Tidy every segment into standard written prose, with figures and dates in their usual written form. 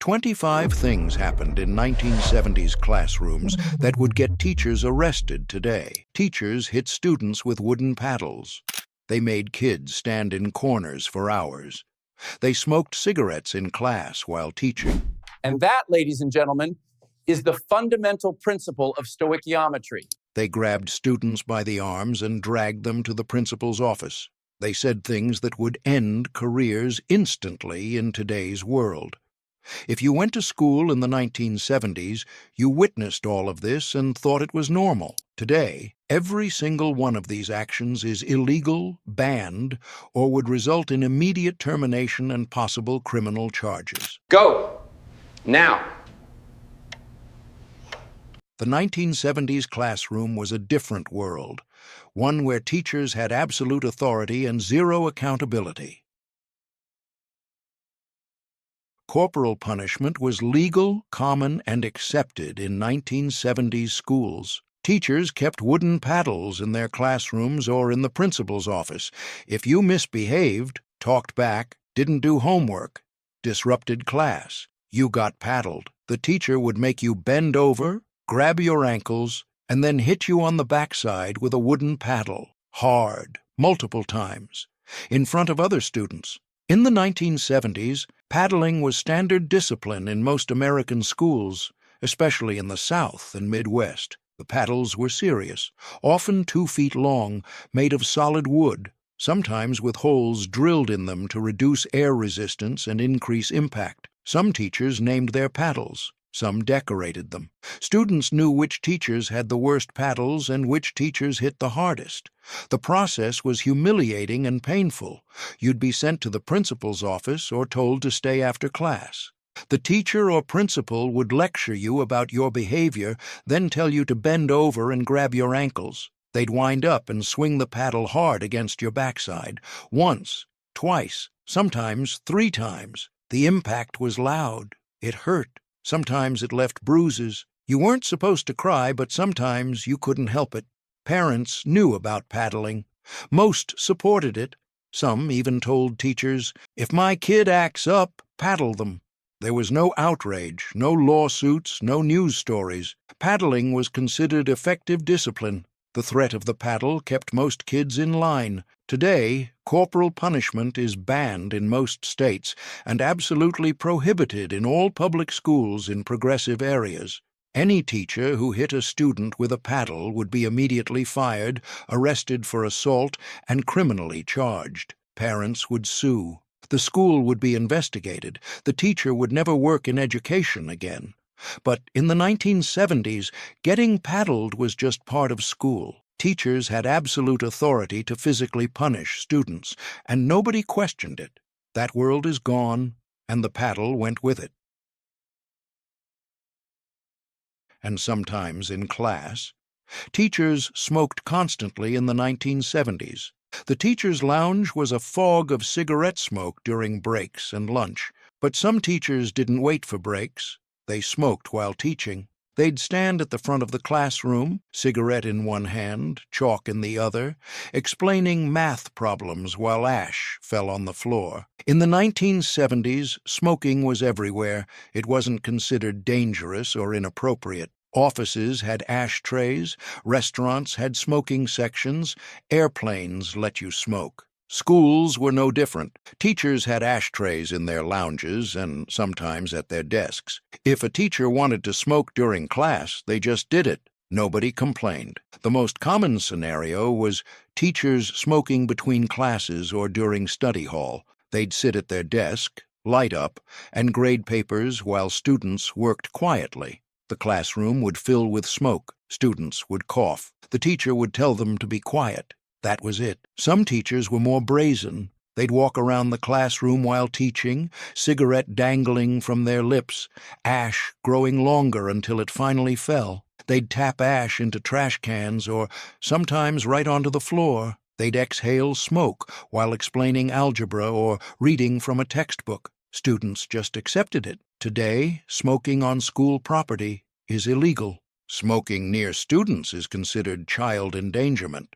25 things happened in 1970s classrooms that would get teachers arrested today. Teachers hit students with wooden paddles. They made kids stand in corners for hours. They smoked cigarettes in class while teaching. And that, ladies and gentlemen, is the fundamental principle of stoichiometry. They grabbed students by the arms and dragged them to the principal's office. They said things that would end careers instantly in today's world. If you went to school in the 1970s, you witnessed all of this and thought it was normal. Today, every single one of these actions is illegal, banned, or would result in immediate termination and possible criminal charges. Go! Now! The 1970s classroom was a different world, one where teachers had absolute authority and zero accountability. Corporal punishment was legal, common, and accepted in 1970s schools. Teachers kept wooden paddles in their classrooms or in the principal's office. If you misbehaved, talked back, didn't do homework, disrupted class, you got paddled. The teacher would make you bend over, grab your ankles, and then hit you on the backside with a wooden paddle, hard, multiple times, in front of other students. In the 1970s, paddling was standard discipline in most American schools, especially in the South and Midwest. The paddles were serious, often 2 feet long, made of solid wood, sometimes with holes drilled in them to reduce air resistance and increase impact. Some teachers named their paddles. Some decorated them. Students knew which teachers had the worst paddles and which teachers hit the hardest. The process was humiliating and painful. You'd be sent to the principal's office or told to stay after class. The teacher or principal would lecture you about your behavior, then tell you to bend over and grab your ankles. They'd wind up and swing the paddle hard against your backside, once, twice, sometimes 3 times. The impact was loud. It hurt. Sometimes it left bruises. You weren't supposed to cry, but sometimes you couldn't help it. Parents knew about paddling. Most supported it. Some even told teachers, "If my kid acts up, paddle them." There was no outrage, no lawsuits, no news stories. Paddling was considered effective discipline. The threat of the paddle kept most kids in line. Today, corporal punishment is banned in most states and absolutely prohibited in all public schools in progressive areas. Any teacher who hit a student with a paddle would be immediately fired, arrested for assault, and criminally charged. Parents would sue. The school would be investigated. The teacher would never work in education again. But in the 1970s, getting paddled was just part of school. Teachers had absolute authority to physically punish students, and nobody questioned it. That world is gone, and the paddle went with it. And sometimes in class, teachers smoked constantly in the 1970s. The teacher's lounge was a fog of cigarette smoke during breaks and lunch, but some teachers didn't wait for breaks. They smoked while teaching. They'd stand at the front of the classroom, cigarette in one hand, chalk in the other, explaining math problems while ash fell on the floor. In the 1970s, smoking was everywhere. It wasn't considered dangerous or inappropriate. Offices had ashtrays, restaurants had smoking sections, airplanes let you smoke. Schools were no different. Teachers had ashtrays in their lounges and sometimes at their desks. If a teacher wanted to smoke during class, they just did it. Nobody complained. The most common scenario was teachers smoking between classes or during study hall. They'd sit at their desk, light up, and grade papers while students worked quietly. The classroom would fill with smoke. Students would cough. The teacher would tell them to be quiet. That was it. Some teachers were more brazen. They'd walk around the classroom while teaching, cigarette dangling from their lips, ash growing longer until it finally fell. They'd tap ash into trash cans or sometimes right onto the floor. They'd exhale smoke while explaining algebra or reading from a textbook. Students just accepted it. Today, smoking on school property is illegal. Smoking near students is considered child endangerment.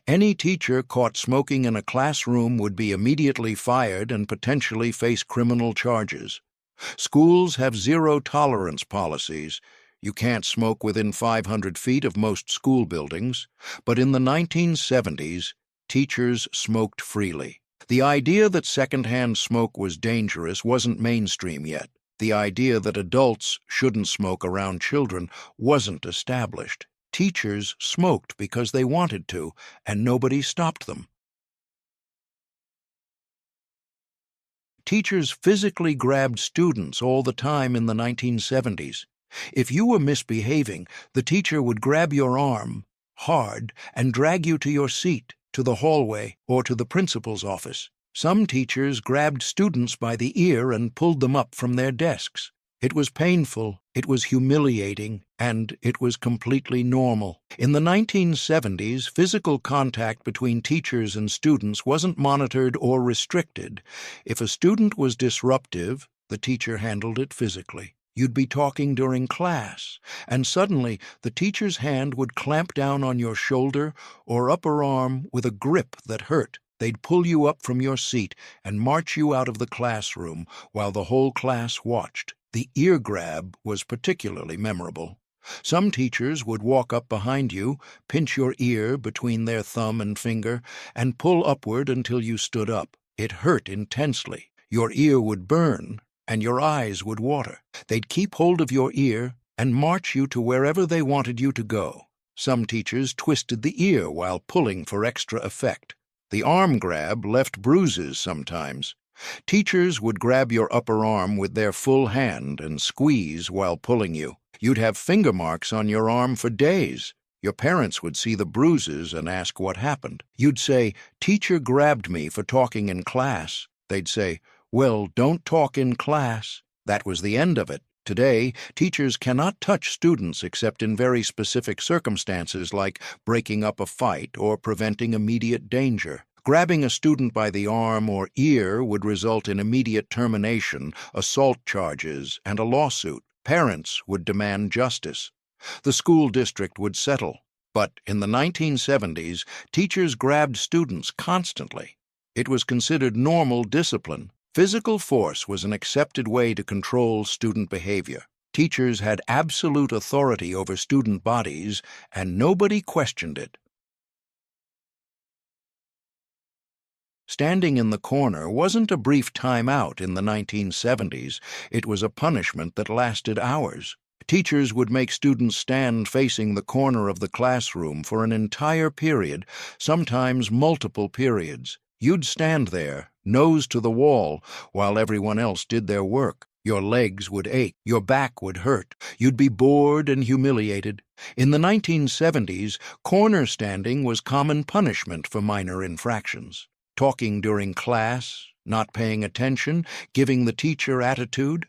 Any teacher caught smoking in a classroom would be immediately fired and potentially face criminal charges. Schools have zero-tolerance policies. You can't smoke within 500 feet of most school buildings. But in the 1970s, teachers smoked freely. The idea that secondhand smoke was dangerous wasn't mainstream yet. The idea that adults shouldn't smoke around children wasn't established. Teachers smoked because they wanted to, and nobody stopped them. Teachers physically grabbed students all the time in the 1970s. If you were misbehaving, the teacher would grab your arm hard and drag you to your seat, to the hallway, or to the principal's office. Some teachers grabbed students by the ear and pulled them up from their desks. It was painful, it was humiliating, and it was completely normal. In the 1970s, physical contact between teachers and students wasn't monitored or restricted. If a student was disruptive, the teacher handled it physically. You'd be talking during class, and suddenly the teacher's hand would clamp down on your shoulder or upper arm with a grip that hurt. They'd pull you up from your seat and march you out of the classroom while the whole class watched. The ear grab was particularly memorable. Some teachers would walk up behind you, pinch your ear between their thumb and finger, and pull upward until you stood up. It hurt intensely. Your ear would burn, and your eyes would water. They'd keep hold of your ear and march you to wherever they wanted you to go. Some teachers twisted the ear while pulling for extra effect. The arm grab left bruises sometimes. Teachers would grab your upper arm with their full hand and squeeze while pulling you. You'd have finger marks on your arm for days. Your parents would see the bruises and ask what happened. You'd say, "Teacher grabbed me for talking in class." They'd say, "Well, don't talk in class." That was the end of it. Today, teachers cannot touch students except in very specific circumstances like breaking up a fight or preventing immediate danger. Grabbing a student by the arm or ear would result in immediate termination, assault charges, and a lawsuit. Parents would demand justice. The school district would settle. But in the 1970s, teachers grabbed students constantly. It was considered normal discipline. Physical force was an accepted way to control student behavior. Teachers had absolute authority over student bodies, and nobody questioned it. Standing in the corner wasn't a brief time-out in the 1970s. It was a punishment that lasted hours. Teachers would make students stand facing the corner of the classroom for an entire period, sometimes multiple periods. You'd stand there, nose to the wall, while everyone else did their work. Your legs would ache, your back would hurt, you'd be bored and humiliated. In the 1970s, corner standing was common punishment for minor infractions. Talking during class, not paying attention, giving the teacher attitude,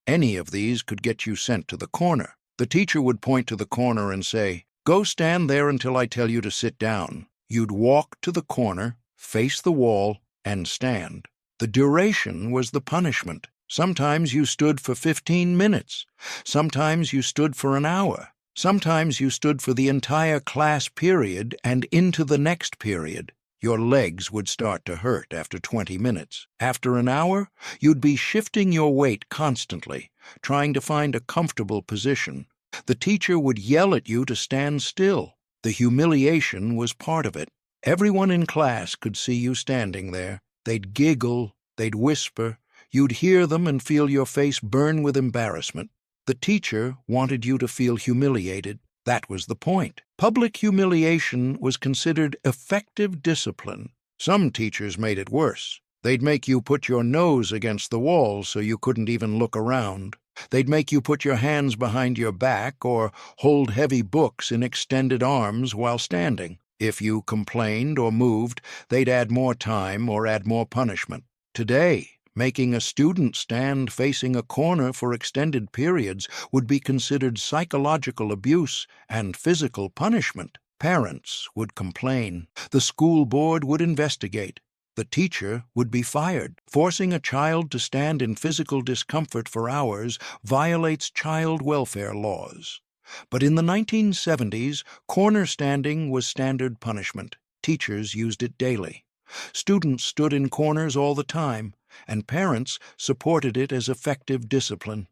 any of these could get you sent to the corner. The teacher would point to the corner and say, "Go stand there until I tell you to sit down." You'd walk to the corner, face the wall, and stand. The duration was the punishment. Sometimes you stood for 15 minutes. Sometimes you stood for an hour. Sometimes you stood for the entire class period and into the next period. Your legs would start to hurt after 20 minutes. After an hour, you'd be shifting your weight constantly, trying to find a comfortable position. The teacher would yell at you to stand still. The humiliation was part of it. Everyone in class could see you standing there. They'd giggle, they'd whisper. You'd hear them and feel your face burn with embarrassment. The teacher wanted you to feel humiliated. That was the point. Public humiliation was considered effective discipline. Some teachers made it worse. They'd make you put your nose against the wall so you couldn't even look around. They'd make you put your hands behind your back or hold heavy books in extended arms while standing. If you complained or moved, they'd add more time or add more punishment. Today, making a student stand facing a corner for extended periods would be considered psychological abuse and physical punishment. Parents would complain. The school board would investigate. The teacher would be fired. Forcing a child to stand in physical discomfort for hours violates child welfare laws. But in the 1970s, corner standing was standard punishment. Teachers used it daily. Students stood in corners all the time. and parents supported it as effective discipline.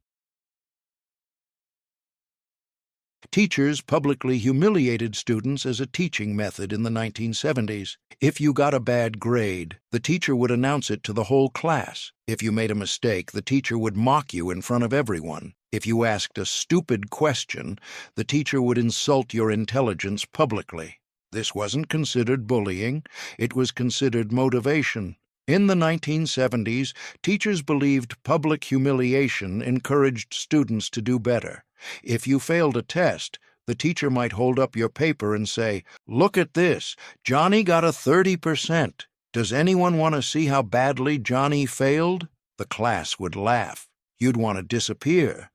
Teachers publicly humiliated students as a teaching method in the 1970s. If you got a bad grade, the teacher would announce it to the whole class. If you made a mistake, the teacher would mock you in front of everyone. If you asked a stupid question, the teacher would insult your intelligence publicly. This wasn't considered bullying, it was considered motivation. In the 1970s, teachers believed public humiliation encouraged students to do better. If you failed a test, the teacher might hold up your paper and say, "Look at this, Johnny got a 30%. Does anyone want to see how badly Johnny failed?" The class would laugh. You'd want to disappear.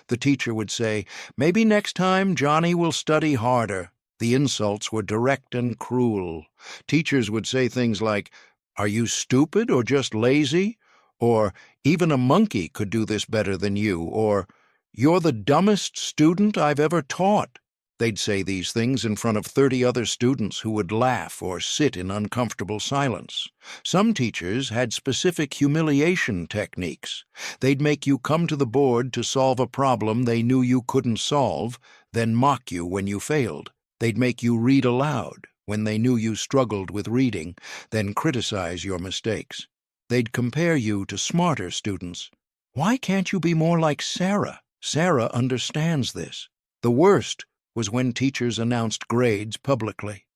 The teacher would say, "Maybe next time Johnny will study harder." The insults were direct and cruel. Teachers would say things like, "Are you stupid or just lazy?" Or, "Even a monkey could do this better than you," or, "You're the dumbest student I've ever taught." They'd say these things in front of 30 other students who would laugh or sit in uncomfortable silence. Some teachers had specific humiliation techniques. They'd make you come to the board to solve a problem they knew you couldn't solve, then mock you when you failed. They'd make you read aloud when they knew you struggled with reading, then criticize your mistakes. They'd compare you to smarter students. "Why can't you be more like Sarah? Sarah understands this." The worst was when teachers announced grades publicly.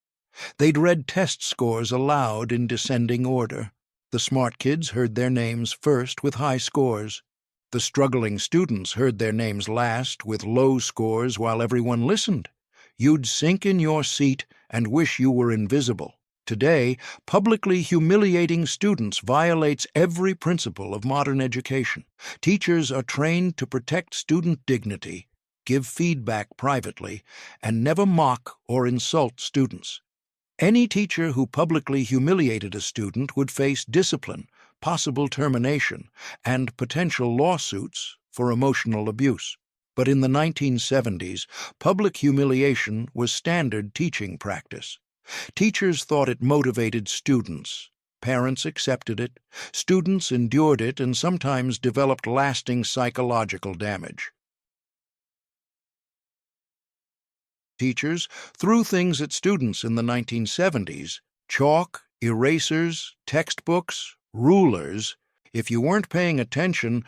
They'd read test scores aloud in descending order. The smart kids heard their names first with high scores. The struggling students heard their names last with low scores while everyone listened. You'd sink in your seat and wish you were invisible. Today, publicly humiliating students violates every principle of modern education. Teachers are trained to protect student dignity, give feedback privately, and never mock or insult students. Any teacher who publicly humiliated a student would face discipline, possible termination, and potential lawsuits for emotional abuse. But in the 1970s, public humiliation was standard teaching practice. Teachers thought it motivated students. Parents accepted it. Students endured it and sometimes developed lasting psychological damage. Teachers threw things at students in the 1970s: chalk, erasers, textbooks, rulers. If you weren't paying attention,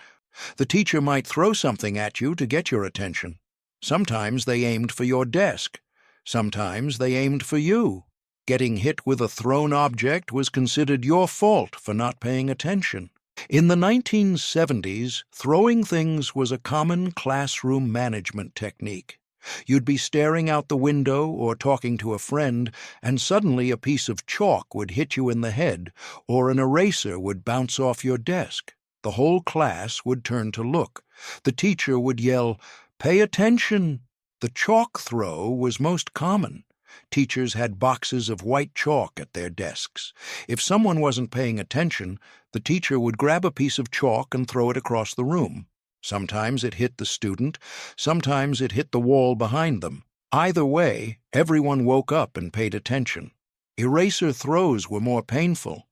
the teacher might throw something at you to get your attention. Sometimes they aimed for your desk. Sometimes they aimed for you. Getting hit with a thrown object was considered your fault for not paying attention. In the 1970s, throwing things was a common classroom management technique. You'd be staring out the window or talking to a friend, and suddenly a piece of chalk would hit you in the head, or an eraser would bounce off your desk. The whole class would turn to look. The teacher would yell, "Pay attention!" The chalk throw was most common. Teachers had boxes of white chalk at their desks. If someone wasn't paying attention, the teacher would grab a piece of chalk and throw it across the room. Sometimes it hit the student, sometimes it hit the wall behind them. Either way, everyone woke up and paid attention. Eraser throws were more painful.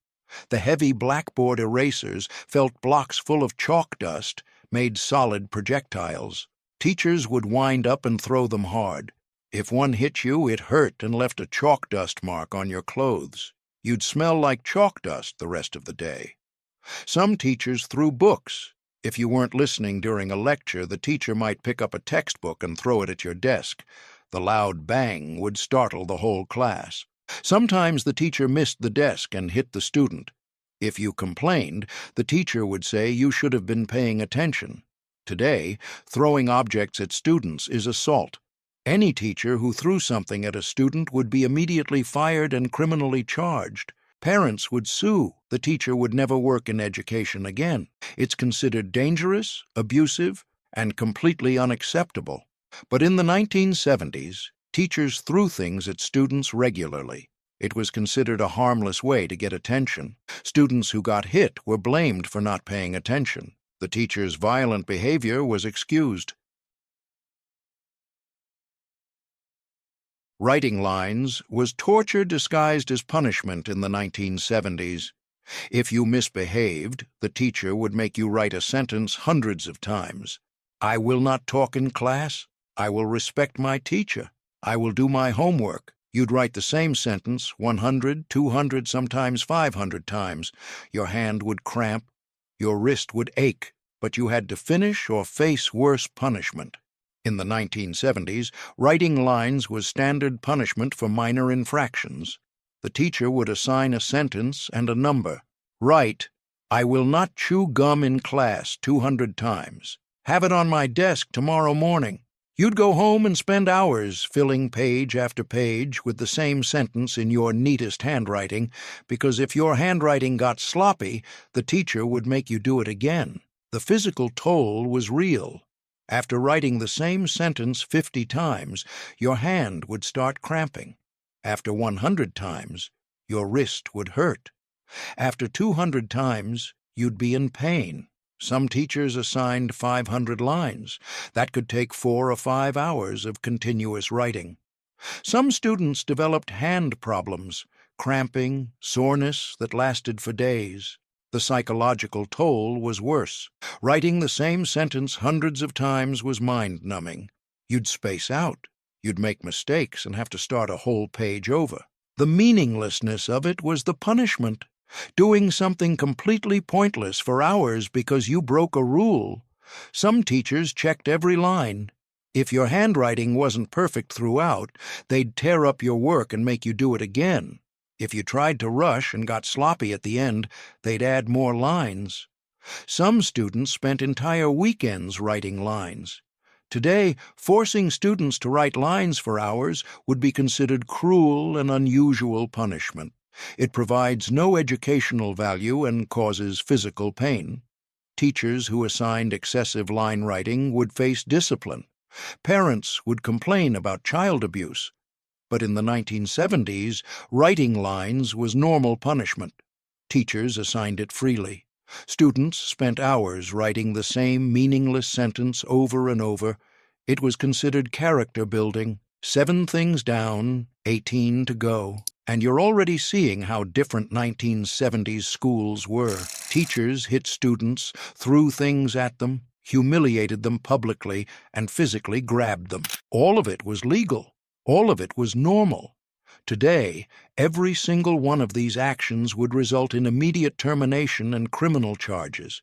The heavy blackboard erasers felt blocks full of chalk dust, made solid projectiles. Teachers would wind up and throw them hard. If one hit you, it hurt and left a chalk dust mark on your clothes. You'd smell like chalk dust the rest of the day. Some teachers threw books. If you weren't listening during a lecture, the teacher might pick up a textbook and throw it at your desk. The loud bang would startle the whole class. Sometimes the teacher missed the desk and hit the student. If you complained, the teacher would say you should have been paying attention. Today, throwing objects at students is assault. Any teacher who threw something at a student would be immediately fired and criminally charged. Parents would sue. The teacher would never work in education again. It's considered dangerous, abusive, and completely unacceptable. But in the 1970s, teachers threw things at students regularly. It was considered a harmless way to get attention. Students who got hit were blamed for not paying attention. The teacher's violent behavior was excused. Writing lines was torture disguised as punishment in the 1970s. If you misbehaved, the teacher would make you write a sentence hundreds of times. I will not talk in class. I will respect my teacher. I will do my homework. You'd write the same sentence 100, 200, sometimes 500 times. Your hand would cramp. Your wrist would ache, but you had to finish or face worse punishment. In the 1970s, writing lines was standard punishment for minor infractions. The teacher would assign a sentence and a number. Write, I will not chew gum in class 200 times. Have it on my desk tomorrow morning. You'd go home and spend hours filling page after page with the same sentence in your neatest handwriting, because if your handwriting got sloppy, the teacher would make you do it again. The physical toll was real. After writing the same sentence 50 times, your hand would start cramping. After 100 times, your wrist would hurt. After 200 times, you'd be in pain. Some teachers assigned 500 lines. That could take 4 or 5 hours of continuous writing. Some students developed hand problems, cramping, soreness that lasted for days. The psychological toll was worse. Writing the same sentence hundreds of times was mind-numbing. You'd space out. You'd make mistakes and have to start a whole page over. The meaninglessness of it was the punishment. Doing something completely pointless for hours because you broke a rule. Some teachers checked every line. If your handwriting wasn't perfect throughout, they'd tear up your work and make you do it again. If you tried to rush and got sloppy at the end, they'd add more lines. Some students spent entire weekends writing lines. Today, forcing students to write lines for hours would be considered cruel and unusual punishment. It provides no educational value and causes physical pain. Teachers who assigned excessive line writing would face discipline. Parents would complain about child abuse. But in the 1970s, writing lines was normal punishment. Teachers assigned it freely. Students spent hours writing the same meaningless sentence over and over. It was considered character building. 7 things down, 18 to go. And you're already seeing how different 1970s schools were. Teachers hit students, threw things at them, humiliated them publicly, and physically grabbed them. All of it was legal. All of it was normal. Today, every single one of these actions would result in immediate termination and criminal charges.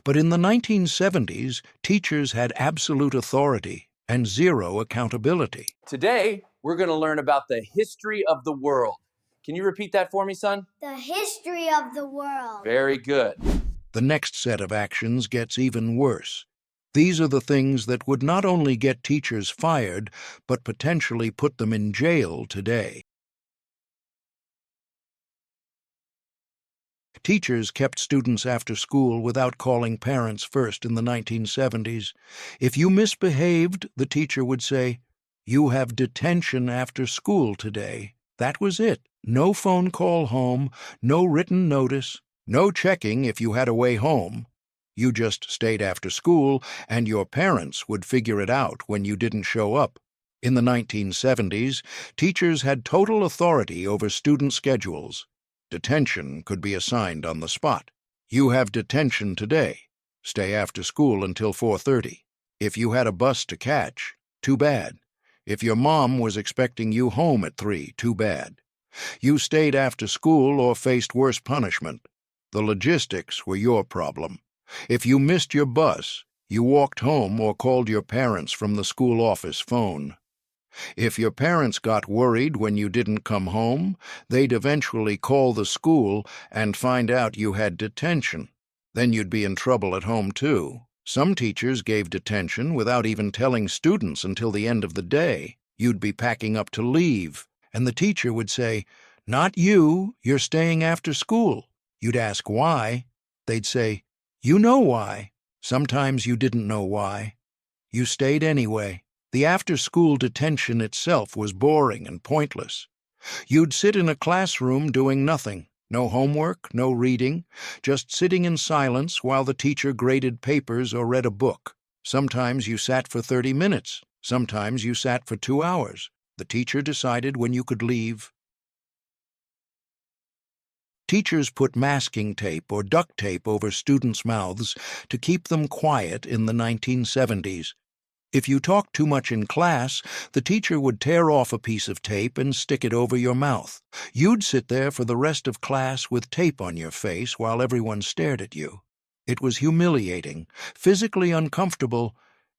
But in the 1970s, teachers had absolute authority and zero accountability. Today, we're going to learn about the history of the world. Can you repeat that for me, son? The history of the world. Very good. The next set of actions gets even worse. These are the things that would not only get teachers fired, but potentially put them in jail today. Teachers kept students after school without calling parents first in the 1970s. If you misbehaved, the teacher would say, "You have detention after school today." That was it. No phone call home, no written notice, no checking if you had a way home. You just stayed after school, and your parents would figure it out when you didn't show up. In the 1970s, teachers had total authority over student schedules. Detention could be assigned on the spot. You have detention today. Stay after school until 4:30. If you had a bus to catch, too bad. If your mom was expecting you home at 3, too bad. You stayed after school or faced worse punishment. The logistics were your problem. If you missed your bus, you walked home or called your parents from the school office phone. If your parents got worried when you didn't come home, they'd eventually call the school and find out you had detention. Then you'd be in trouble at home, too. Some teachers gave detention without even telling students until the end of the day. You'd be packing up to leave, and the teacher would say, "Not you, you're staying after school." You'd ask why. They'd say, "You know why." Sometimes you didn't know why. You stayed anyway. The after-school detention itself was boring and pointless. You'd sit in a classroom doing nothing. No homework, no reading, just sitting in silence while the teacher graded papers or read a book. Sometimes you sat for 30 minutes. Sometimes you sat for 2 hours. The teacher decided when you could leave. Teachers put masking tape or duct tape over students' mouths to keep them quiet in the 1970s. If you talked too much in class, the teacher would tear off a piece of tape and stick it over your mouth. You'd sit there for the rest of class with tape on your face while everyone stared at you. It was humiliating, physically uncomfortable,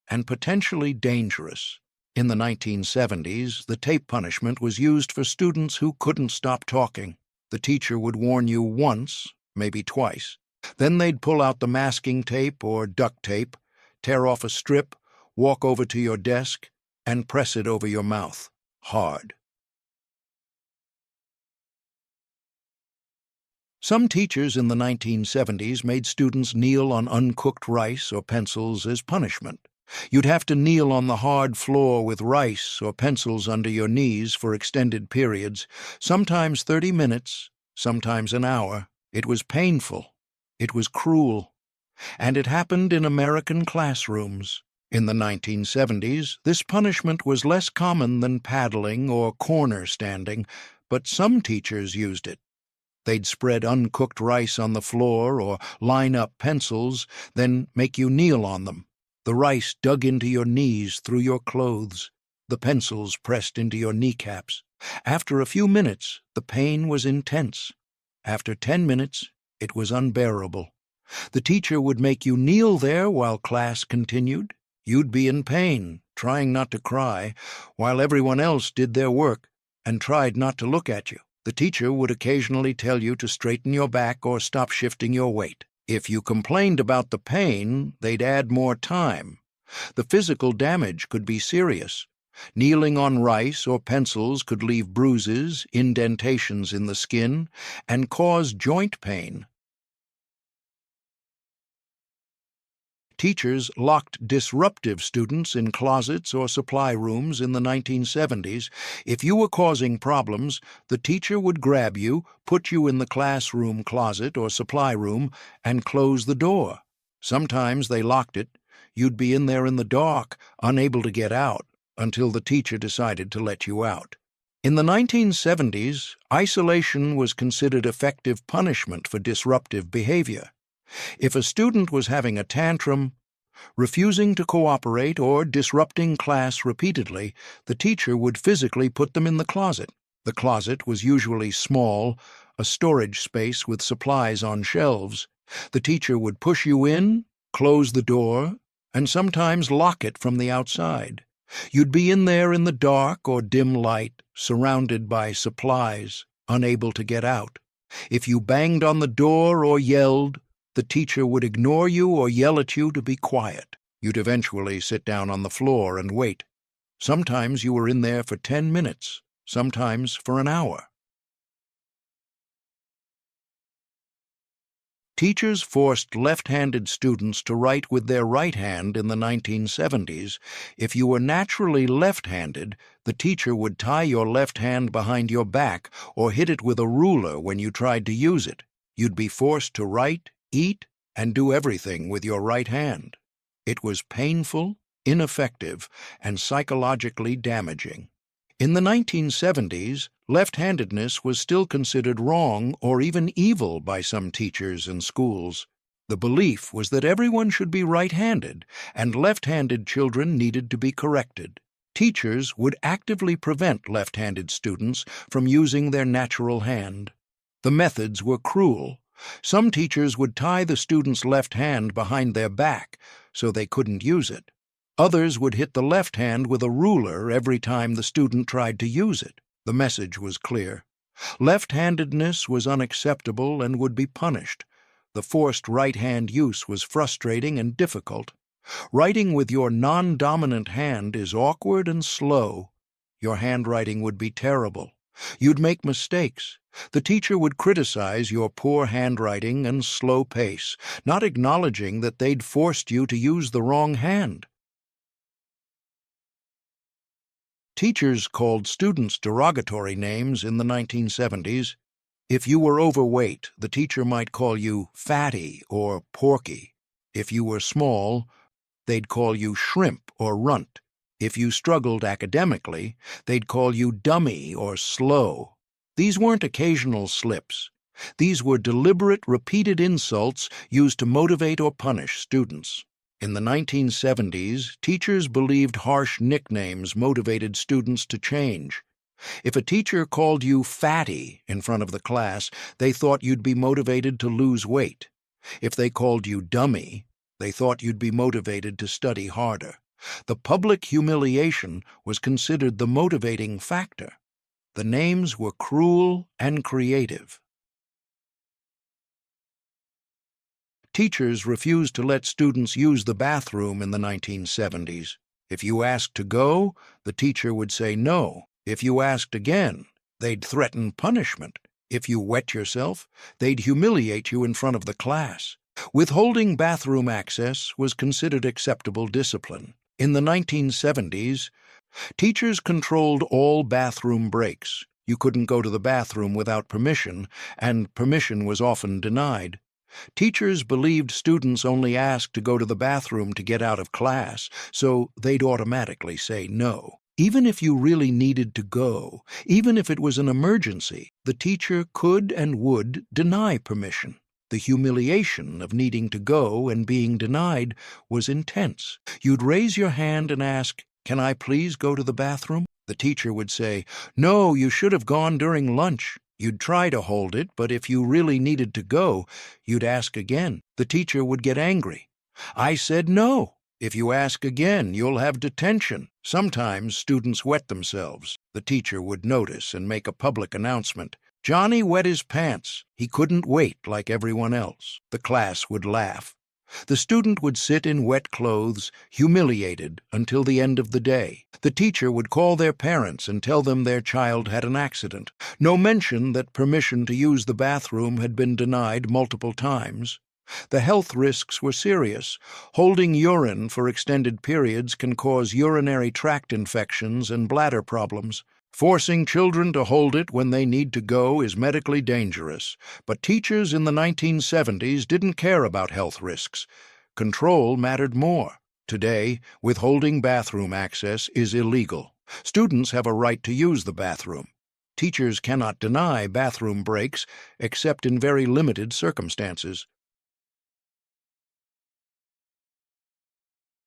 and potentially dangerous. In the 1970s, the tape punishment was used for students who couldn't stop talking. The teacher would warn you once, maybe twice. Then they'd pull out the masking tape or duct tape, tear off a strip, walk over to your desk, and press it over your mouth, hard. Some teachers in the 1970s made students kneel on uncooked rice or pencils as punishment. You'd have to kneel on the hard floor with rice or pencils under your knees for extended periods, sometimes 30 minutes, sometimes an hour. It was painful. It was cruel. And it happened in American classrooms. In the 1970s, this punishment was less common than paddling or corner standing, but some teachers used it. They'd spread uncooked rice on the floor or line up pencils, then make you kneel on them. The rice dug into your knees through your clothes, the pencils pressed into your kneecaps. After a few minutes, the pain was intense. After 10 minutes, it was unbearable. The teacher would make you kneel there while class continued. You'd be in pain, trying not to cry, while everyone else did their work and tried not to look at you. The teacher would occasionally tell you to straighten your back or stop shifting your weight. If you complained about the pain, they'd add more time. The physical damage could be serious. Kneeling on rice or pencils could leave bruises, indentations in the skin, and cause joint pain. Teachers locked disruptive students in closets or supply rooms in the 1970s. If you were causing problems, the teacher would grab you, put you in the classroom closet or supply room, and close the door. Sometimes they locked it. You'd be in there in the dark, unable to get out, until the teacher decided to let you out. In the 1970s, isolation was considered effective punishment for disruptive behavior. If a student was having a tantrum, refusing to cooperate, or disrupting class repeatedly, the teacher would physically put them in the closet. The closet was usually small, a storage space with supplies on shelves. The teacher would push you in, close the door, and sometimes lock it from the outside. You'd be in there in the dark or dim light, surrounded by supplies, unable to get out. If you banged on the door or yelled, the teacher would ignore you or yell at you to be quiet. You'd eventually sit down on the floor and wait. Sometimes you were in there for 10 minutes, sometimes for an hour. Teachers forced left-handed students to write with their right hand in the 1970s. If you were naturally left-handed, the teacher would tie your left hand behind your back or hit it with a ruler when you tried to use it. You'd be forced to write, eat, and do everything with your right hand. It was painful, ineffective, and psychologically damaging. In the 1970s, left-handedness was still considered wrong or even evil by some teachers and schools. The belief was that everyone should be right-handed, and left-handed children needed to be corrected. Teachers would actively prevent left-handed students from using their natural hand. The methods were cruel. Some teachers would tie the student's left hand behind their back so they couldn't use it. Others would hit the left hand with a ruler every time the student tried to use it. The message was clear. Left-handedness was unacceptable and would be punished. The forced right-hand use was frustrating and difficult. Writing with your non-dominant hand is awkward and slow. Your handwriting would be terrible. You'd make mistakes. The teacher would criticize your poor handwriting and slow pace, not acknowledging that they'd forced you to use the wrong hand. Teachers called students derogatory names in the 1970s. If you were overweight, the teacher might call you fatty or porky. If you were small, they'd call you shrimp or runt. If you struggled academically, they'd call you dummy or slow. These weren't occasional slips. These were deliberate, repeated insults used to motivate or punish students. In the 1970s, teachers believed harsh nicknames motivated students to change. If a teacher called you fatty in front of the class, they thought you'd be motivated to lose weight. If they called you dummy, they thought you'd be motivated to study harder. The public humiliation was considered the motivating factor. The names were cruel and creative. Teachers refused to let students use the bathroom in the 1970s. If you asked to go, the teacher would say no. If you asked again, they'd threaten punishment. If you wet yourself, they'd humiliate you in front of the class. Withholding bathroom access was considered acceptable discipline. In the 1970s, teachers controlled all bathroom breaks. You couldn't go to the bathroom without permission, and permission was often denied. Teachers believed students only asked to go to the bathroom to get out of class, so they'd automatically say no. Even if you really needed to go, even if it was an emergency, the teacher could and would deny permission. The humiliation of needing to go and being denied was intense. You'd raise your hand and ask, "Can I please go to the bathroom?" The teacher would say, "No, you should have gone during lunch." You'd try to hold it, but if you really needed to go, you'd ask again. The teacher would get angry. "I said no. If you ask again, you'll have detention." Sometimes students wet themselves. The teacher would notice and make a public announcement. "Johnny wet his pants. He couldn't wait like everyone else." The class would laugh. The student would sit in wet clothes, humiliated, until the end of the day. The teacher would call their parents and tell them their child had an accident. No mention that permission to use the bathroom had been denied multiple times. The health risks were serious. Holding urine for extended periods can cause urinary tract infections and bladder problems. Forcing children to hold it when they need to go is medically dangerous, but teachers in the 1970s didn't care about health risks. Control mattered more. Today, withholding bathroom access is illegal. Students have a right to use the bathroom. Teachers cannot deny bathroom breaks except in very limited circumstances.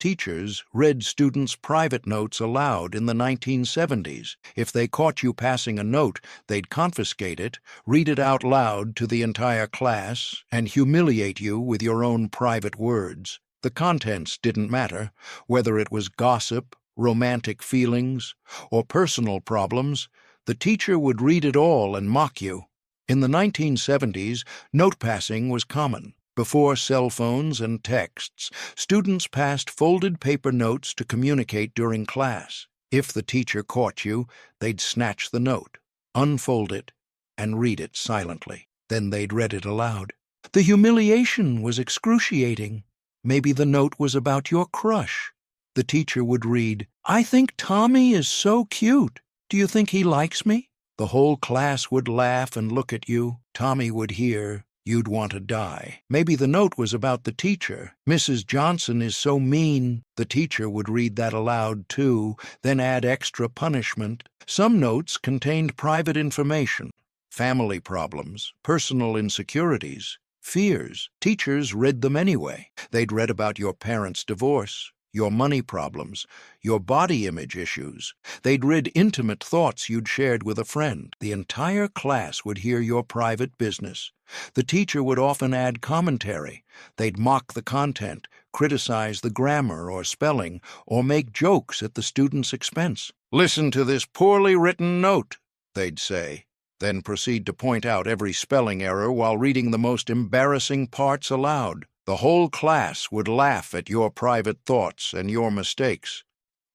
Teachers read students' private notes aloud in the 1970s. If they caught you passing a note, they'd confiscate it, read it out loud to the entire class, and humiliate you with your own private words. The contents didn't matter, whether it was gossip, romantic feelings, or personal problems. The teacher would read it all and mock you. In the 1970s, note passing was common. Before cell phones and texts, students passed folded paper notes to communicate during class. If the teacher caught you, they'd snatch the note, unfold it, and read it silently. Then they'd read it aloud. The humiliation was excruciating. Maybe the note was about your crush. The teacher would read, "I think Tommy is so cute. Do you think he likes me?" The whole class would laugh and look at you. Tommy would hear, "You'd want to die." Maybe the note was about the teacher. "Mrs. Johnson is so mean." The teacher would read that aloud too, then add extra punishment. Some notes contained private information, family problems, personal insecurities, fears. Teachers read them anyway. They'd read about your parents' divorce, your money problems, your body image issues. They'd read intimate thoughts you'd shared with a friend. The entire class would hear your private business. The teacher would often add commentary. They'd mock the content, criticize the grammar or spelling, or make jokes at the student's expense. "Listen to this poorly written note," they'd say, then proceed to point out every spelling error while reading the most embarrassing parts aloud. The whole class would laugh at your private thoughts and your mistakes.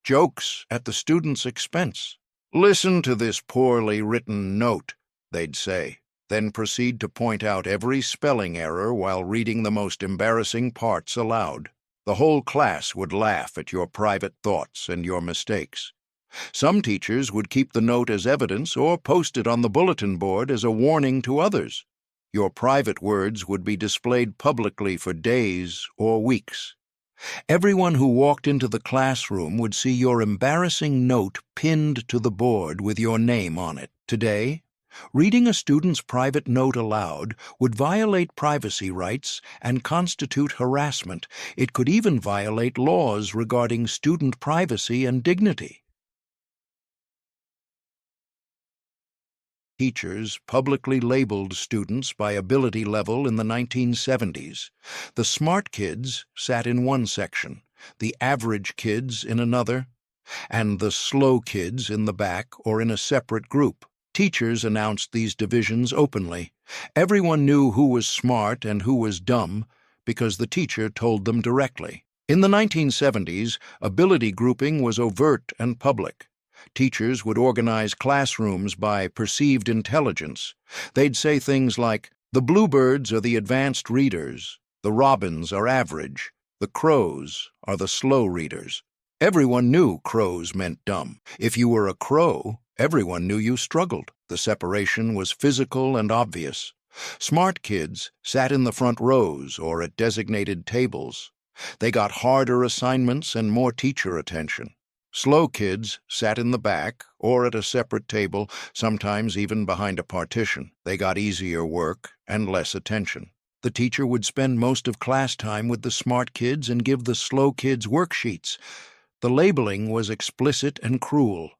Jokes at the student's expense. "Listen to this poorly written note," they'd say, then proceed to point out every spelling error while reading the most embarrassing parts aloud. The whole class would laugh at your private thoughts and your mistakes. Some teachers would keep the note as evidence or post it on the bulletin board as a warning to others. Your private words would be displayed publicly for days or weeks. Everyone who walked into the classroom would see your embarrassing note pinned to the board with your name on it. Today, Reading a student's private note aloud would violate privacy rights and constitute harassment. It could even violate laws regarding student privacy and dignity. Teachers publicly labeled students by ability level in the 1970s. The smart kids sat in one section, the average kids in another, and the slow kids in the back or in a separate group. Teachers announced these divisions openly. Everyone knew who was smart and who was dumb because the teacher told them directly. In the 1970s, ability grouping was overt and public. Teachers would organize classrooms by perceived intelligence. They'd say things like, "The bluebirds are the advanced readers, the robins are average, the crows are the slow readers." Everyone knew crows meant dumb. If you were a crow, everyone knew you struggled. The separation was physical and obvious. Smart kids sat in the front rows or at designated tables. They got harder assignments and more teacher attention. Slow kids sat in the back or at a separate table, sometimes even behind a partition. They got easier work and less attention. The teacher would spend most of class time with the smart kids and give the slow kids worksheets. The labeling was explicit and cruel.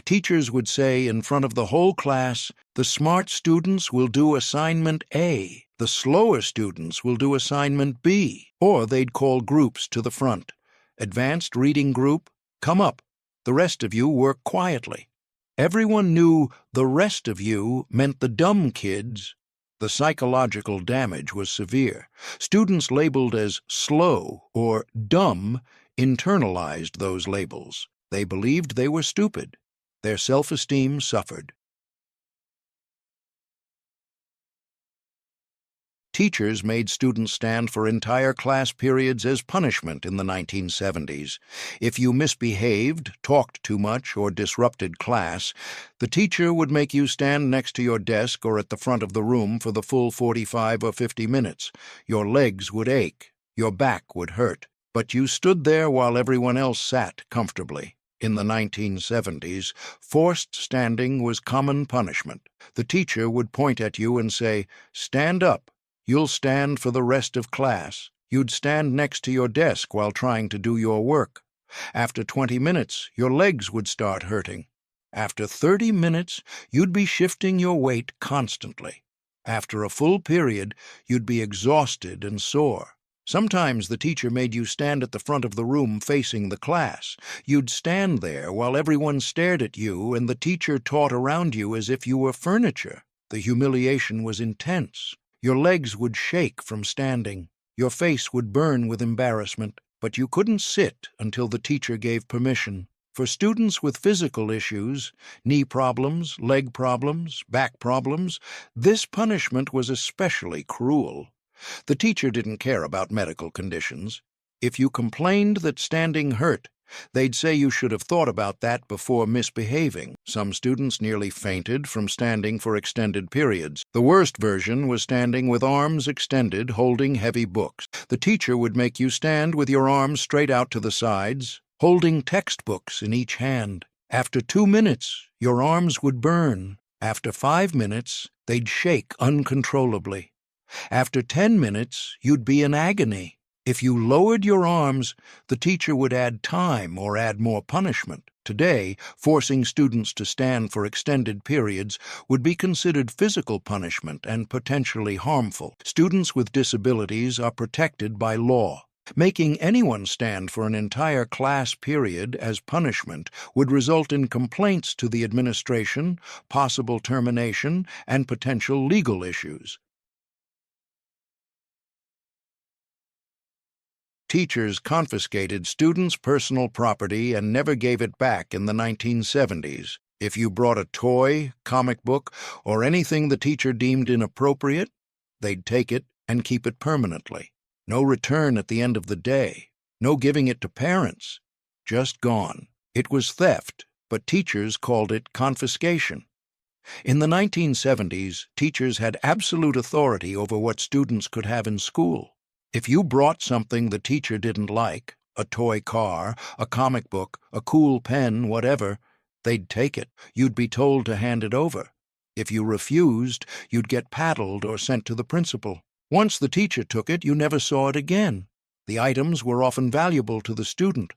Teachers would say in front of the whole class, "The smart students will do assignment A, the slower students will do assignment B," or they'd call groups to the front. "Advanced reading group, come up. The rest of you work quietly." Everyone knew the rest of you meant the dumb kids. The psychological damage was severe. Students labeled as slow or dumb internalized those labels. They believed they were stupid. Their self-esteem suffered. Teachers made students stand for entire class periods as punishment in the 1970s. If you misbehaved, talked too much, or disrupted class, the teacher would make you stand next to your desk or at the front of the room for the full 45 or 50 minutes. Your legs would ache. Your back would hurt. But you stood there while everyone else sat comfortably. In the 1970s, forced standing was common punishment. The teacher would point at you and say, "Stand up. You'll stand for the rest of class." You'd stand next to your desk while trying to do your work. After 20 minutes, your legs would start hurting. After 30 minutes, you'd be shifting your weight constantly. After a full period, you'd be exhausted and sore. Sometimes the teacher made you stand at the front of the room facing the class. You'd stand there while everyone stared at you and the teacher taught around you as if you were furniture. The humiliation was intense. Your legs would shake from standing. Your face would burn with embarrassment, but you couldn't sit until the teacher gave permission. For students with physical issues, knee problems, leg problems, back problems, this punishment was especially cruel. The teacher didn't care about medical conditions. If you complained that standing hurt, they'd say you should have thought about that before misbehaving. Some students nearly fainted from standing for extended periods. The worst version was standing with arms extended, holding heavy books. The teacher would make you stand with your arms straight out to the sides, holding textbooks in each hand. After 2 minutes, your arms would burn. After 5 minutes, they'd shake uncontrollably. After 10 minutes, you'd be in agony. If you lowered your arms, the teacher would add time or add more punishment. Today, forcing students to stand for extended periods would be considered physical punishment and potentially harmful. Students with disabilities are protected by law. Making anyone stand for an entire class period as punishment would result in complaints to the administration, possible termination, and potential legal issues. Teachers confiscated students' personal property and never gave it back in the 1970s. If you brought a toy, comic book, or anything the teacher deemed inappropriate, they'd take it and keep it permanently. No return at the end of the day. No giving it to parents. Just gone. It was theft, but teachers called it confiscation. In the 1970s, teachers had absolute authority over what students could have in school. If you brought something the teacher didn't like, a toy car, a comic book, a cool pen, whatever, they'd take it. You'd be told to hand it over. If you refused, you'd get paddled or sent to the principal. Once the teacher took it, you never saw it again. The items were often valuable to the student.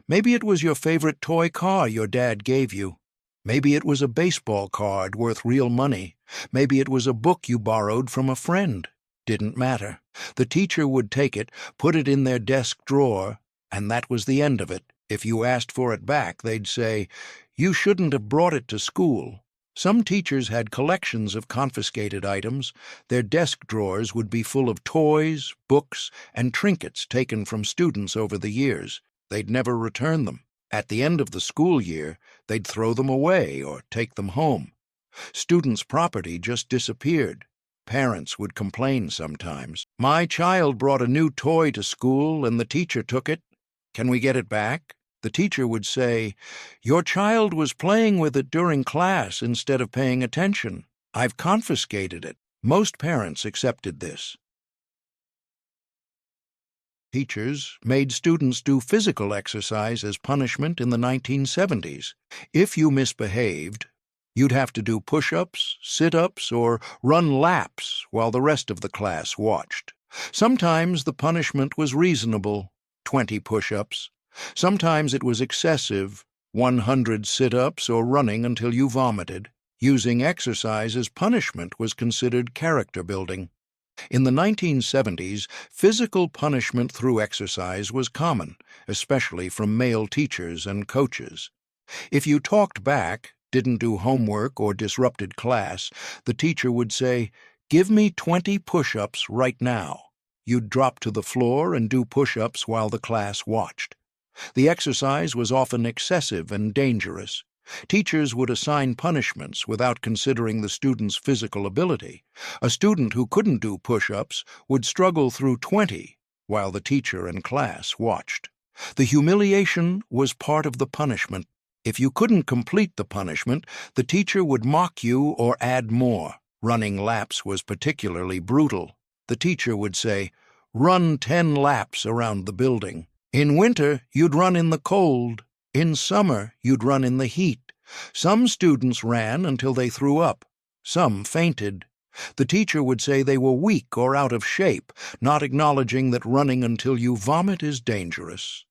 Maybe it was your favorite toy car your dad gave you. Maybe it was a baseball card worth real money. Maybe it was a book you borrowed from a friend. Didn't matter. The teacher would take it, put it in their desk drawer, and that was the end of it. If you asked for it back, they'd say, "You shouldn't have brought it to school." Some teachers had collections of confiscated items. Their desk drawers would be full of toys, books, and trinkets taken from students over the years. They'd never return them. At the end of the school year, they'd throw them away or take them home. Students' property just disappeared. Parents would complain sometimes. "My child brought a new toy to school and the teacher took it. Can we get it back?" The teacher would say, "Your child was playing with it during class instead of paying attention. I've confiscated it." Most parents accepted this. Teachers made students do physical exercise as punishment in the 1970s. If you misbehaved, you'd have to do push-ups, sit-ups, or run laps while the rest of the class watched. Sometimes the punishment was reasonable, 20 push-ups. Sometimes it was excessive, 100 sit-ups or running until you vomited. Using exercise as punishment was considered character building. In the 1970s, physical punishment through exercise was common, especially from male teachers and coaches. If you talked back, didn't do homework, or disrupted class, the teacher would say, "Give me 20 push-ups right now." You'd drop to the floor and do push-ups while the class watched. The exercise was often excessive and dangerous. Teachers would assign punishments without considering the student's physical ability. A student who couldn't do push-ups would struggle through 20 while the teacher and class watched. The humiliation was part of the punishment. If you couldn't complete the punishment, the teacher would mock you or add more. Running laps was particularly brutal. The teacher would say, "Run 10 laps around the building." In winter, you'd run in the cold. In summer, you'd run in the heat. Some students ran until they threw up. Some fainted. The teacher would say they were weak or out of shape, not acknowledging that running until you vomit is dangerous.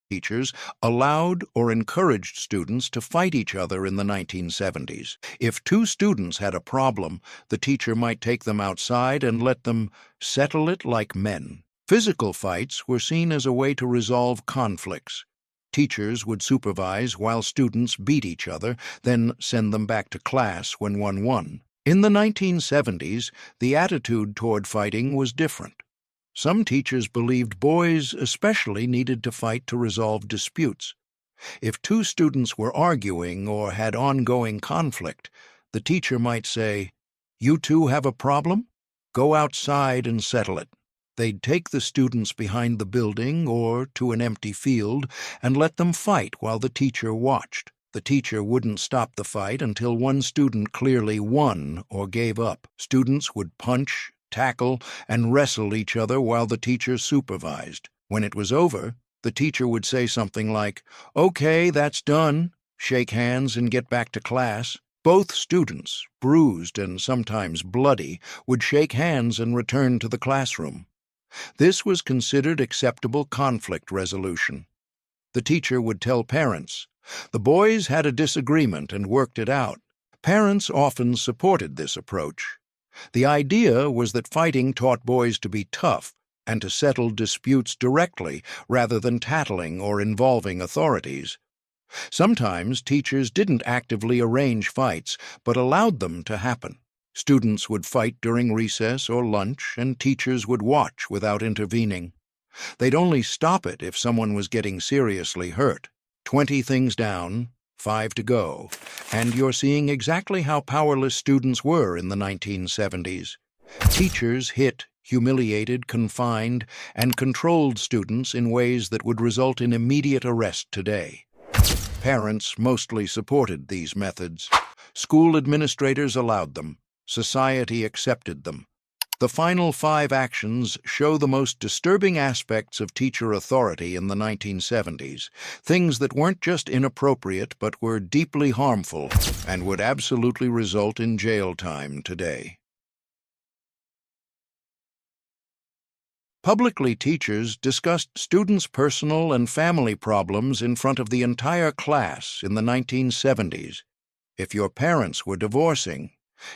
Teachers allowed or encouraged students to fight each other in the 1970s. If 2 students had a problem, the teacher might take them outside and let them settle it like men. Physical fights were seen as a way to resolve conflicts. Teachers would supervise while students beat each other, then send them back to class when one won. In the 1970s, the attitude toward fighting was different. Some teachers believed boys especially needed to fight to resolve disputes. If 2 students were arguing or had ongoing conflict, the teacher might say, "You two have a problem? Go outside and settle it." They'd take the students behind the building or to an empty field and let them fight while the teacher watched. The teacher wouldn't stop the fight until one student clearly won or gave up. Students would punch, tackle, and wrestle each other while the teacher supervised. When it was over, the teacher would say something like, "Okay, that's done," shake hands and get back to class. Both students, bruised and sometimes bloody, would shake hands and return to the classroom. This was considered acceptable conflict resolution. The teacher would tell parents, "The boys had a disagreement and worked it out." Parents often supported this approach. The idea was that fighting taught boys to be tough and to settle disputes directly rather than tattling or involving authorities. Sometimes teachers didn't actively arrange fights, but allowed them to happen. Students would fight during recess or lunch, and teachers would watch without intervening. They'd only stop it if someone was getting seriously hurt. 20 things down, 5 to go, and you're seeing exactly how powerless students were in the 1970s. Teachers hit, humiliated, confined, and controlled students in ways that would result in immediate arrest today. Parents mostly supported these methods. School administrators allowed them. Society accepted them. The final 5 actions show the most disturbing aspects of teacher authority in the 1970s, things that weren't just inappropriate but were deeply harmful and would absolutely result in jail time today. Publicly, teachers discussed students' personal and family problems in front of the entire class in the 1970s. If your parents were divorcing,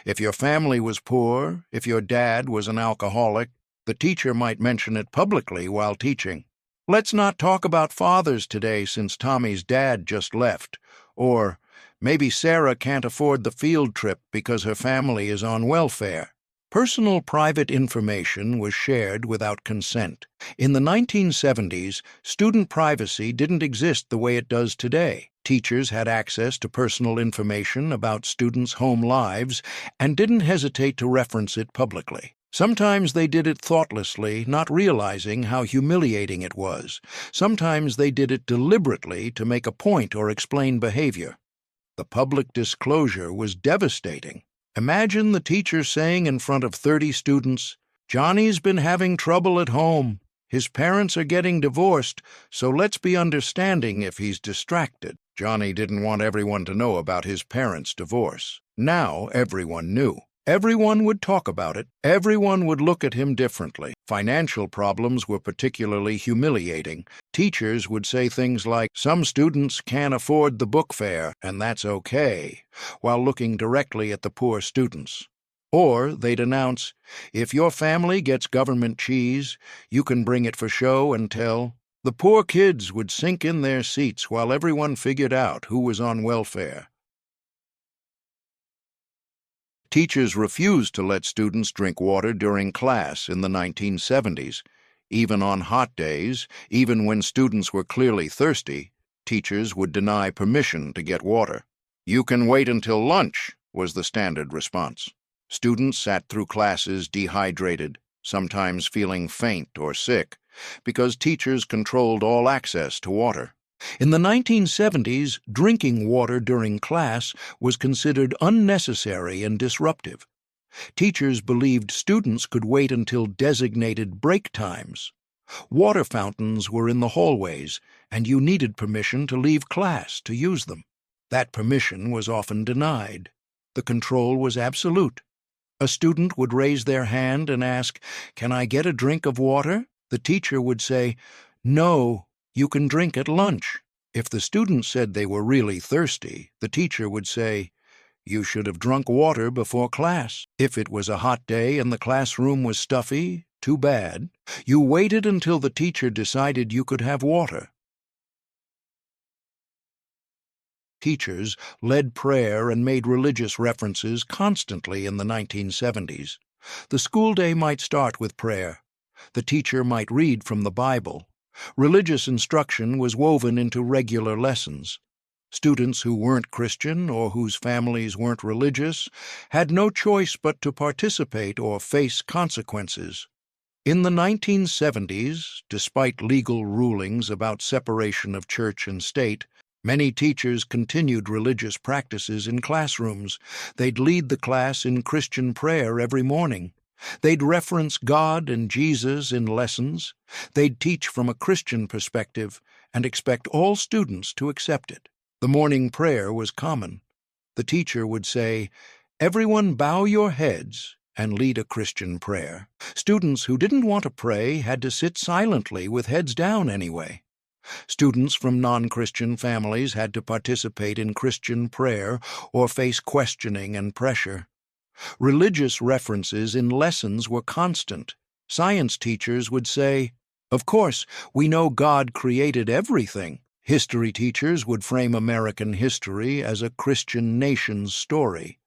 if your family was poor, if your dad was an alcoholic, the teacher might mention it publicly while teaching. Let's not talk about fathers today since Tommy's dad just left. Or, maybe Sarah can't afford the field trip because her family is on welfare. Personal private information was shared without consent. In the 1970s, student privacy didn't exist the way it does today. Teachers had access to personal information about students' home lives and didn't hesitate to reference it publicly. Sometimes they did it thoughtlessly, not realizing how humiliating it was. Sometimes they did it deliberately to make a point or explain behavior. The public disclosure was devastating. Imagine the teacher saying in front of 30 students, "Johnny's been having trouble at home. His parents are getting divorced, so let's be understanding if he's distracted." Johnny didn't want everyone to know about his parents' divorce. Now everyone knew. Everyone would talk about it. Everyone would look at him differently. Financial problems were particularly humiliating. Teachers would say things like, "Some students can't afford the book fare, and that's okay," while looking directly at the poor students. Or they'd announce, "If your family gets government cheese, you can bring it for show and tell." The poor kids would sink in their seats while everyone figured out who was on welfare. Teachers refused to let students drink water during class in the 1970s. Even on hot days, even when students were clearly thirsty, teachers would deny permission to get water. "You can wait until lunch," was the standard response. Students sat through classes dehydrated, sometimes feeling faint or sick, because teachers controlled all access to water. In the 1970s, drinking water during class was considered unnecessary and disruptive. Teachers believed students could wait until designated break times. Water fountains were in the hallways, and you needed permission to leave class to use them. That permission was often denied. The control was absolute. A student would raise their hand and ask, "Can I get a drink of water?" The teacher would say, "No, you can drink at lunch." If the student said they were really thirsty, the teacher would say, "You should have drunk water before class." If it was a hot day and the classroom was stuffy, too bad. You waited until the teacher decided you could have water. Teachers led prayer and made religious references constantly in the 1970s. The school day might start with prayer. The teacher might read from the Bible. Religious instruction was woven into regular lessons. Students who weren't Christian or whose families weren't religious had no choice but to participate or face consequences. In the 1970s, despite legal rulings about separation of church and state, many teachers continued religious practices in classrooms. They'd lead the class in Christian prayer every morning. They'd reference God and Jesus in lessons. They'd teach from a Christian perspective and expect all students to accept it. The morning prayer was common. The teacher would say, "Everyone bow your heads," and lead a Christian prayer. Students who didn't want to pray had to sit silently with heads down anyway. Students from non-Christian families had to participate in Christian prayer or face questioning and pressure. Religious references in lessons were constant. Science teachers would say, "Of course, we know God created everything." History teachers would frame American history as a Christian nation's story.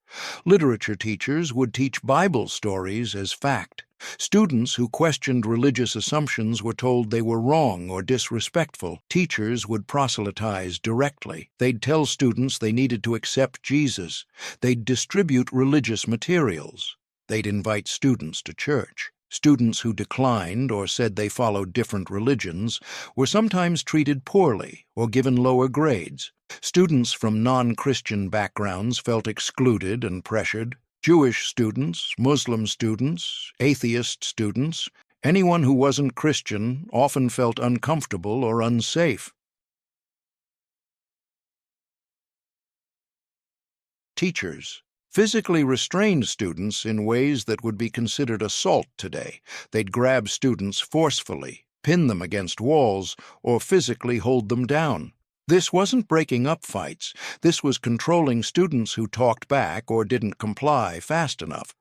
Literature teachers would teach Bible stories as fact. Students who questioned religious assumptions were told they were wrong or disrespectful. Teachers would proselytize directly. They'd tell students they needed to accept Jesus. They'd distribute religious materials. They'd invite students to church. Students who declined or said they followed different religions were sometimes treated poorly or given lower grades. Students from non-Christian backgrounds felt excluded and pressured. Jewish students, Muslim students, atheist students, anyone who wasn't Christian often felt uncomfortable or unsafe. Teachers physically restrained students in ways that would be considered assault today. They'd grab students forcefully, pin them against walls, or physically hold them down. This wasn't breaking up fights. This was controlling students who talked back or didn't comply fast enough.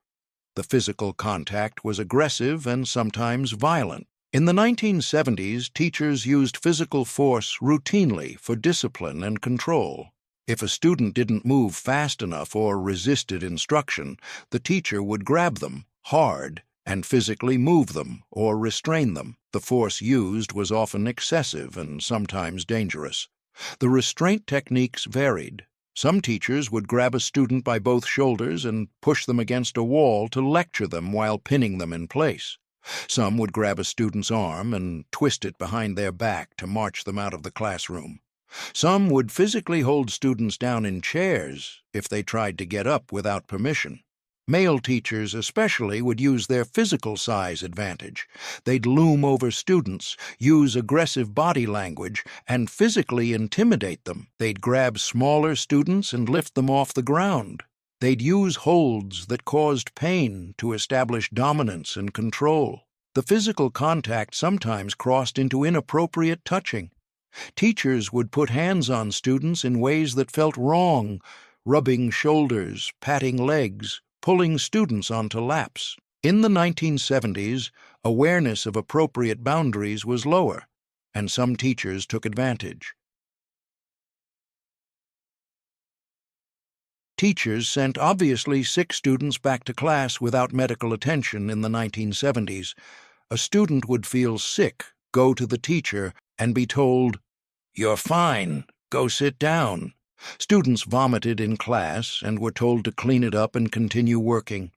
The physical contact was aggressive and sometimes violent. In the 1970s, teachers used physical force routinely for discipline and control. If a student didn't move fast enough or resisted instruction, the teacher would grab them hard and physically move them or restrain them. The force used was often excessive and sometimes dangerous. The restraint techniques varied. Some teachers would grab a student by both shoulders and push them against a wall to lecture them while pinning them in place. Some would grab a student's arm and twist it behind their back to march them out of the classroom. Some would physically hold students down in chairs if they tried to get up without permission. Male teachers especially would use their physical size advantage. They'd loom over students, use aggressive body language, and physically intimidate them. They'd grab smaller students and lift them off the ground. They'd use holds that caused pain to establish dominance and control. The physical contact sometimes crossed into inappropriate touching. Teachers would put hands on students in ways that felt wrong, rubbing shoulders, patting legs, pulling students onto laps. In the 1970s, awareness of appropriate boundaries was lower, and some teachers took advantage. Teachers sent obviously sick students back to class without medical attention in the 1970s. A student would feel sick, go to the teacher, and be told, "You're fine, go sit down." Students vomited in class and were told to clean it up and continue working.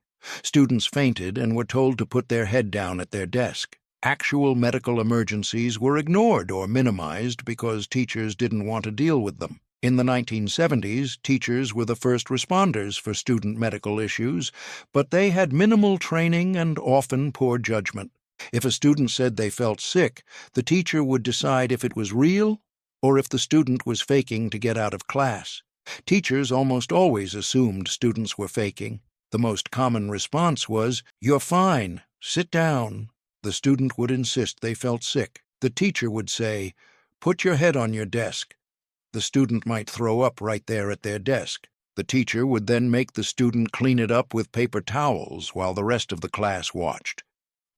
Students fainted and were told to put their head down at their desk. Actual medical emergencies were ignored or minimized because teachers didn't want to deal with them. In the 1970s, teachers were the first responders for student medical issues, but they had minimal training and often poor judgment. If a student said they felt sick, the teacher would decide if it was real or if the student was faking to get out of class. Teachers almost always assumed students were faking. The most common response was, "You're fine, sit down." The student would insist they felt sick. The teacher would say, "Put your head on your desk." The student might throw up right there at their desk. The teacher would then make the student clean it up with paper towels while the rest of the class watched.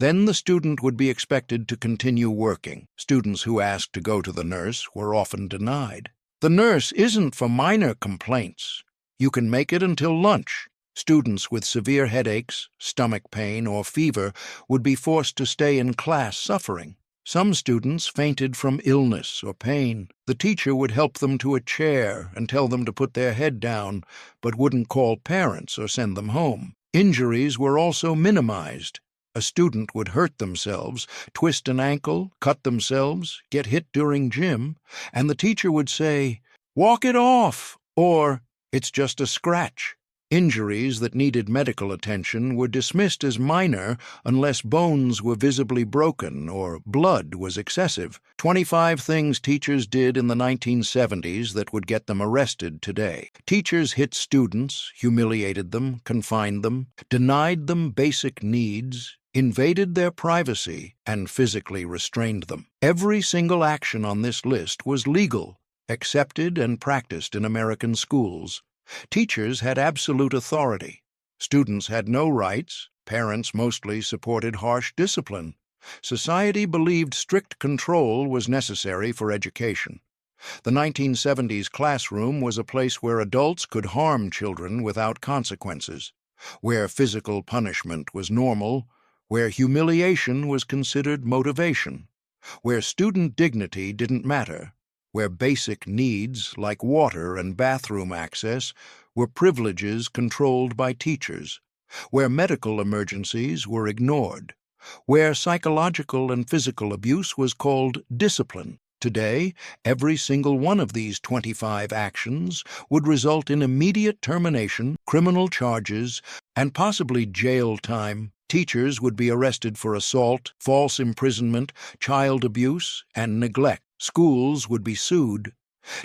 Then the student would be expected to continue working. Students who asked to go to the nurse were often denied. The nurse isn't for minor complaints. You can make it until lunch. Students with severe headaches, stomach pain, or fever would be forced to stay in class suffering. Some students fainted from illness or pain. The teacher would help them to a chair and tell them to put their head down, but wouldn't call parents or send them home. Injuries were also minimized. A student would hurt themselves, twist an ankle, cut themselves, get hit during gym, and the teacher would say, "Walk it off," or "It's just a scratch." Injuries that needed medical attention were dismissed as minor unless bones were visibly broken or blood was excessive. 25 things teachers did in the 1970s that would get them arrested today. Teachers hit students, humiliated them, confined them, denied them basic needs, invaded their privacy, and physically restrained them. Every single action on this list was legal, accepted, and practiced in American schools. Teachers had absolute authority. Students had no rights. Parents mostly supported harsh discipline. Society believed strict control was necessary for education. The 1970s classroom was a place where adults could harm children without consequences, where physical punishment was normal, where humiliation was considered motivation, where student dignity didn't matter, where basic needs like water and bathroom access were privileges controlled by teachers, where medical emergencies were ignored, where psychological and physical abuse was called discipline. Today, every single one of these 25 actions would result in immediate termination, criminal charges, and possibly jail time. Teachers would be arrested for assault, false imprisonment, child abuse, and neglect. Schools would be sued.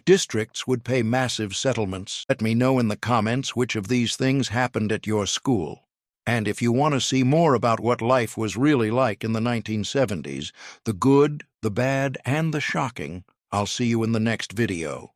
Districts would pay massive settlements. Let me know in the comments which of these things happened at your school. And if you want to see more about what life was really like in the 1970s, the good, the bad, and the shocking, I'll see you in the next video.